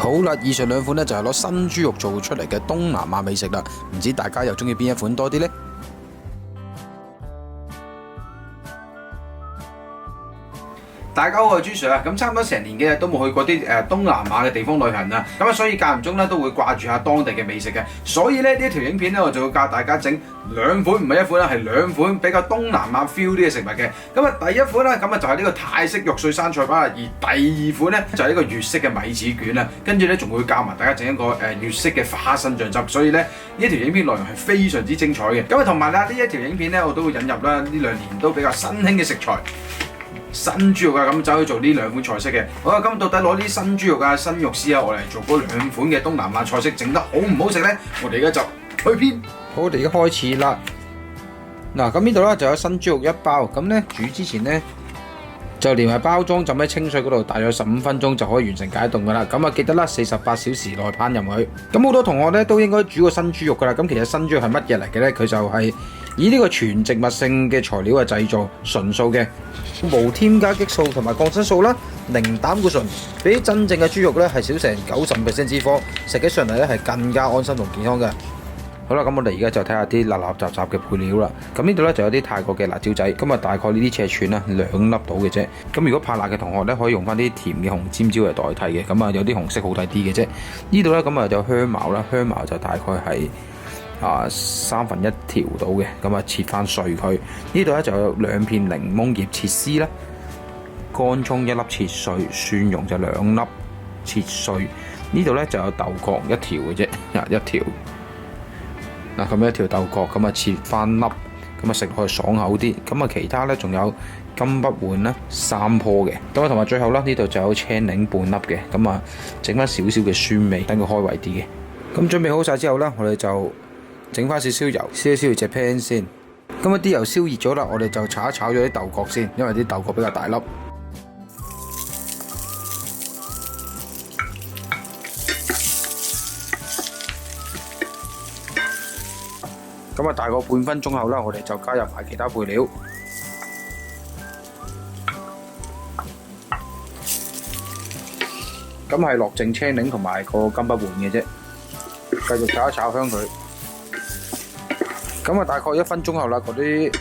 好啦，以上兩款呢就係攞新豬肉做出嚟嘅東南亞美食啦，唔知大家又中意邊一款多啲呢？大家好，我係朱 Sir 啊！咁差唔多成年幾日都冇去過啲東南亞嘅地方旅行啦，咁啊所以間唔中咧都會掛住下當地嘅美食嘅，所以咧呢條影片咧我就會教大家整兩款，唔係一款啦，係兩款比較東南亞 feel 啲嘅食物嘅。咁啊第一款咧咁啊就係呢個泰式肉碎生菜包，而第二款咧就係呢個粵式嘅米紙卷啦，跟住咧仲會教埋大家整一個粵式嘅花生醬汁，所以咧呢條影片內容係非常之精彩嘅。咁啊同埋啦呢一條影片咧我都會引入啦呢2年都比較新興嘅食材。新豬肉啊，咁走去做呢兩款菜式嘅。好啦，咁到底攞啲新豬肉啊、新肉絲啊，我嚟做嗰兩款嘅東南亞菜式，整得好唔好食呢？我哋而家就去片。好，我哋而家開始啦。嗱，咁呢度咧就有新豬肉1包，咁咧煮之前咧就連埋包裝浸喺清水嗰度，大約15分鐘就可以完成解凍噶啦。咁啊記得啦，48小時內烹飪佢。咁好多同學咧都應該煮過新豬肉噶啦。咁其實新豬肉係乜嘢嚟嘅咧？佢就係以呢個全植物性嘅材料去製造，純素嘅，無添加激素同埋抗生素啦，零膽固醇，比真正嘅豬肉咧係少成90% 脂肪，食起上嚟咧係更加安心同健康嘅。好啦，咁我哋而家就睇下啲垃垃雜雜嘅配料啦。咁呢度咧就有啲泰國嘅辣椒仔，咁啊大概呢啲尺寸啦，2粒到嘅啫。咁如果怕辣嘅同學咧，可以用翻啲甜嘅紅尖椒嚟代替嘅，咁啊有啲紅色好睇啲嘅啫。呢度咧咁啊有香茅啦，香茅就大概係1/3條到嘅，咁啊切翻碎佢。呢度咧就有2片檸檬葉切絲啦，乾葱1粒切碎，蒜蓉就2粒切碎。呢度咧就有豆角1條嘅啫，一條。嗱，咁一條豆角咁啊切翻粒，咁啊食落去爽口啲。咁啊其他咧仲有金不換啦3棵嘅，咁啊同埋最後啦呢度就有青檸半粒嘅，咁啊整翻少少嘅酸味，等佢開胃啲嘅。咁準備好晒之後啦，我哋就整翻少少油，燒一燒隻 pan 先。咁啊啲油燒熱咗啦，我哋就炒一炒咗啲豆角先，因為啲豆角比較大粒。咁啊大概半分鐘後啦，我哋就加入埋其他配料。咁係落剩青檸同埋個金不換嘅啫，繼續炒一炒香佢。咁啊大概1分鐘後啦，嗰啲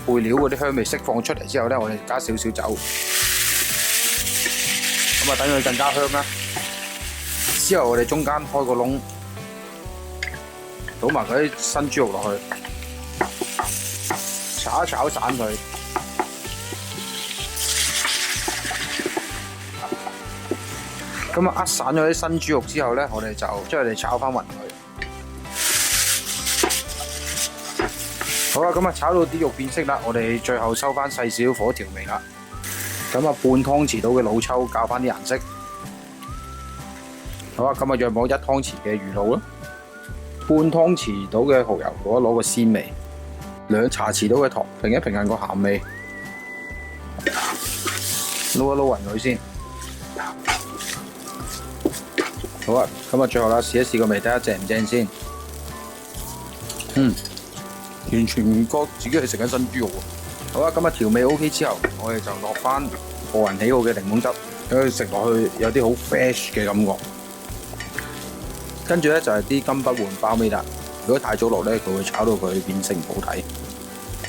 配料嗰啲香味釋放出嚟之後咧，我哋加少少酒，咁啊等佢更加香啦。之後我哋中間開個窿，倒埋嗰啲新豬肉落去，炒一炒散佢。咁啊，散咗啲新豬肉之後咧，我哋就將佢哋炒翻勻佢。好啦，咁啊炒到啲肉變色啦，我哋最後收翻細小火調味啦。咁啊半湯匙到嘅老抽校翻啲顏色。好啊，咁啊約莫1湯匙嘅魚露啦。半湯匙到嘅蠔油，攞個鮮味；2茶匙到嘅糖，平一平衡個鹹味。撈一撈勻佢先。好啊，咁啊最後啦，試一試個味，睇下正唔正先。完全唔覺自己係食緊新豬肉喎。好啊，咁啊調味 OK 之後，我哋就落翻個人喜好嘅檸檬汁，等佢食落去有啲好 fresh 嘅感覺。跟住咧就係啲金不換包尾啦。如果太早落咧，佢會炒到佢變色唔好睇。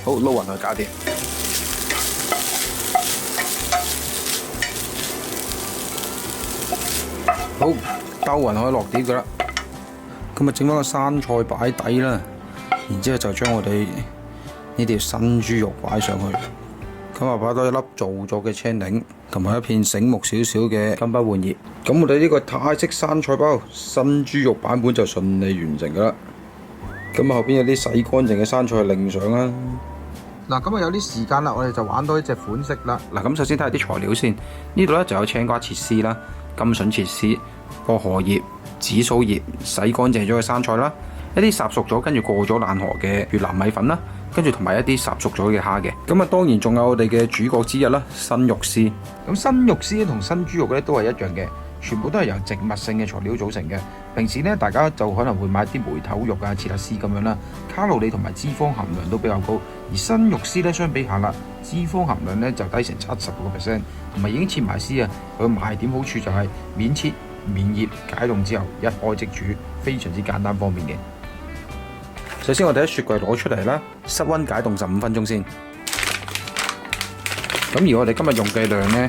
好，撈勻佢搞掂。好，兜勻可以落碟噶啦。咁啊整翻個生菜擺底啦，然之後就將我哋呢條新豬肉擺上去。咁啊擺多1粒做咗嘅青檸，同埋1片醒目少少嘅金不換葉。咁我哋呢個泰式生菜包新豬肉版本就順利完成噶啦。咁後邊有啲洗乾淨嘅生菜另上啦。嗱，咁啊有啲時間啦，我哋就玩多一隻款式啦。嗱，咁首先睇下啲材料先。呢度咧就有青瓜切絲啦、甘筍切絲、薄荷葉、紫蘇葉洗乾淨咗嘅生菜啦，一啲烚熟咗跟住過咗冷河嘅越南米粉啦，跟住同埋一啲烚熟咗嘅蝦嘅。咁啊當然仲有我哋嘅主角之一啦，新肉絲。咁新肉絲同新豬肉咧都係一樣嘅，全部都係由植物性嘅材料組成嘅。平時咧大家就可能會買啲梅頭肉啊、切克絲咁樣啦，卡路里同埋脂肪含量都比較高。而新肉絲咧相比下啦，脂肪含量咧就低成70%，同埋已經切埋絲啊。佢嘅賣點好處就係免切、免熱解凍之後一開即煮，非常之簡單方便嘅。首先我哋喺雪櫃攞出嚟啦，室溫解凍15分鐘先。咁而我哋今日用嘅量呢，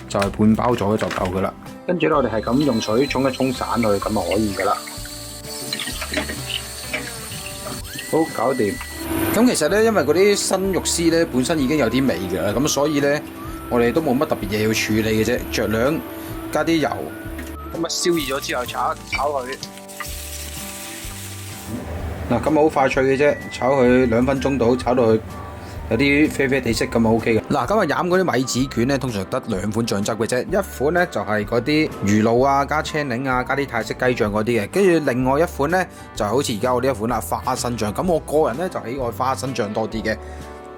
就係半包咗就夠噶啦。跟住咧，我哋係咁用水沖一沖散佢，咁就可以噶啦。好，搞掂。咁其實咧，因為嗰啲生肉絲咧本身已經有啲味㗎啦，咁所以咧我哋都冇乜特別嘢要處理嘅啫，酌量加啲油，咁啊燒熱咗之後炒佢。嗱，咁好快脆嘅啫，炒佢2分鐘到，炒到佢有啲啡啡地色咁啊 OK 嘅。嗱，今日飲嗰啲米紙卷咧，通常得2款醬汁嘅啫，一款咧就係嗰啲魚露啊，加青檸啊，加啲泰式雞醬嗰啲嘅，跟住另外一款咧就係好似而家我呢一款啦，花生醬。咁我個人咧就喜愛花生醬多啲嘅。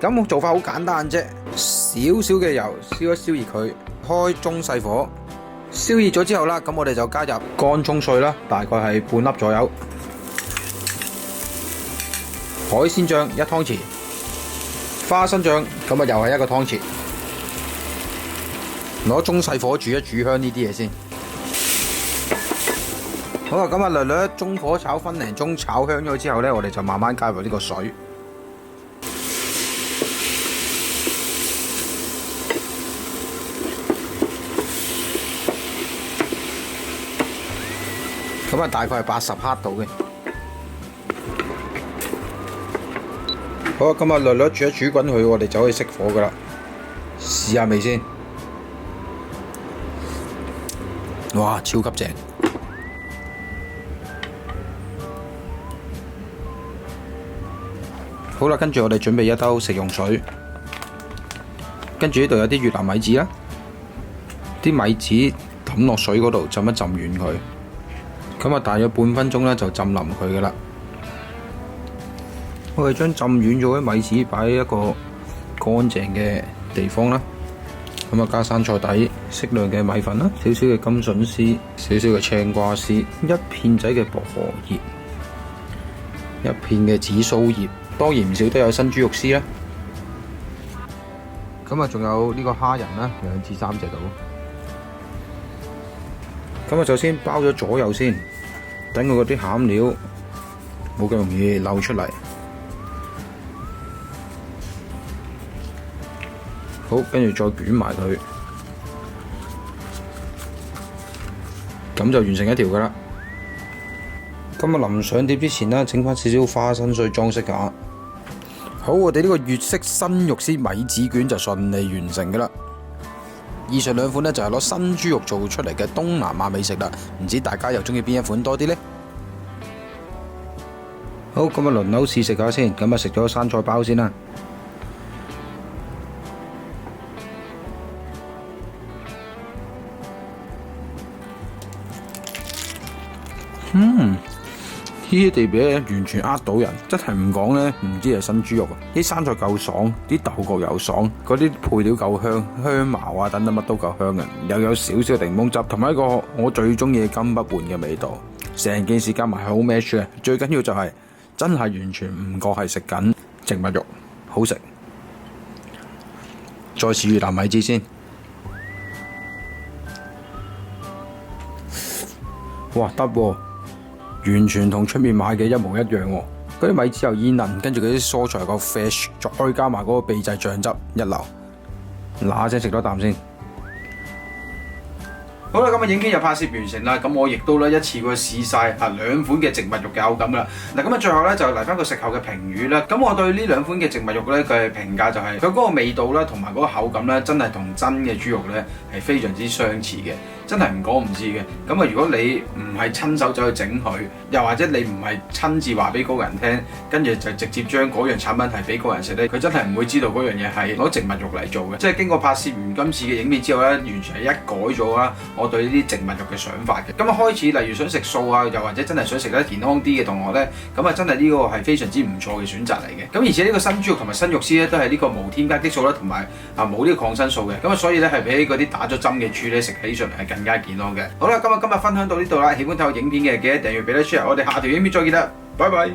咁我做法好簡單啫，少少嘅油燒一燒熱佢，開中細火，燒熱咗之後啦，咁我哋就加入乾葱碎啦，大概係半粒左右，海鮮醬1湯匙。花生醬咁啊，又係1個湯匙，攞中細火煮一煮香呢啲嘢先。好啊，咁啊略略中火炒分零鐘，炒香咗之後呢，我哋就慢慢加入呢個水。咁啊，大概係80克度嘅。好，咁啊，略略煮一煮滾佢，我哋就可以熄火噶啦。試下味先，哇，超級正！好啦，跟住我哋準備一兜食用水，跟住呢度有啲越南米紙啦，啲米紙抌落水嗰度浸一浸軟佢，咁啊，大約半分鐘咧就浸腍佢噶啦。我哋將浸軟咗啲米紙擺喺一個乾淨嘅地方啦，咁啊加生菜底，適量嘅米粉啦，少少嘅甘筍絲，少少嘅青瓜絲，一片仔嘅薄荷葉，一片嘅紫蘇葉，當然唔少得有新豬肉絲啦。咁啊仲有呢個蝦仁啦，2至3隻到。咁啊首先包咗左右先，等佢嗰啲餡料冇咁容易漏出嚟。好，跟住再捲埋佢，咁就完成一條噶啦。咁啊，臨上碟之前啦，整翻少少花生碎裝飾下。好，我哋呢個粵式新肉絲米紙卷就順利完成噶啦。以上2款呢，就係攞新豬肉做出嚟嘅東南亞美食啦，唔知大家又中意邊一款多啲呢？好，咁啊輪流試食下先，咁啊食咗生菜包先啦。呢啲地皮完全呃到人，真係唔講呢，唔知係新豬肉啊！啲生菜夠爽，啲豆角又爽，嗰啲配料夠香，香茅啊等等乜都夠香嘅，又有少少檸檬汁，同埋一個我最中意嘅金不換嘅味道，成件事加埋係好 match 嘅。最緊要就係真係完全唔覺係食緊植物肉，好食。再試越南米紙先，哇得喎！完全同出面買嘅一模一樣喎，嗰啲米紙又煙韌，跟住嗰啲蔬菜又夠 fresh， 再加埋嗰個秘製醬汁一流，嗱聲食多啖先。好啦，咁啊影片又拍攝完成啦，咁我亦都咧一次過試晒2款嘅植物肉嘅口感啦。嗱，咁啊最後咧就嚟翻個食後嘅評語啦。咁我對呢2款嘅植物肉咧嘅評價就係佢嗰個味道啦，同埋嗰個口感咧，真係同真嘅豬肉咧係非常之相似嘅。真係唔講唔知嘅。咁啊，如果你唔係親手走去整佢，又或者你唔係親自話俾嗰個人聽，跟住就直接將嗰樣產品係俾嗰個人食咧，佢真係唔會知道嗰樣嘢係攞植物肉嚟做嘅。即係經過拍攝完今次嘅影片之後咧，完全係一改咗啦我對呢啲植物肉嘅想法嘅。咁啊開始例如想食素啊，又或者真係想食得健康啲嘅同學咧，咁啊真係呢個係非常之唔錯嘅選擇嚟嘅。咁而且呢個新豬肉同埋新肉絲咧，都係呢個無添加激素啦，同埋冇呢個抗生素嘅。咁啊所以咧係比起嗰啲打咗針嘅豬咧食起上嚟係更加健康嘅。好啦，今日分享到呢度啦，喜歡睇我影片嘅記得訂閱俾啲 share，我哋下條影片再見啦，拜拜。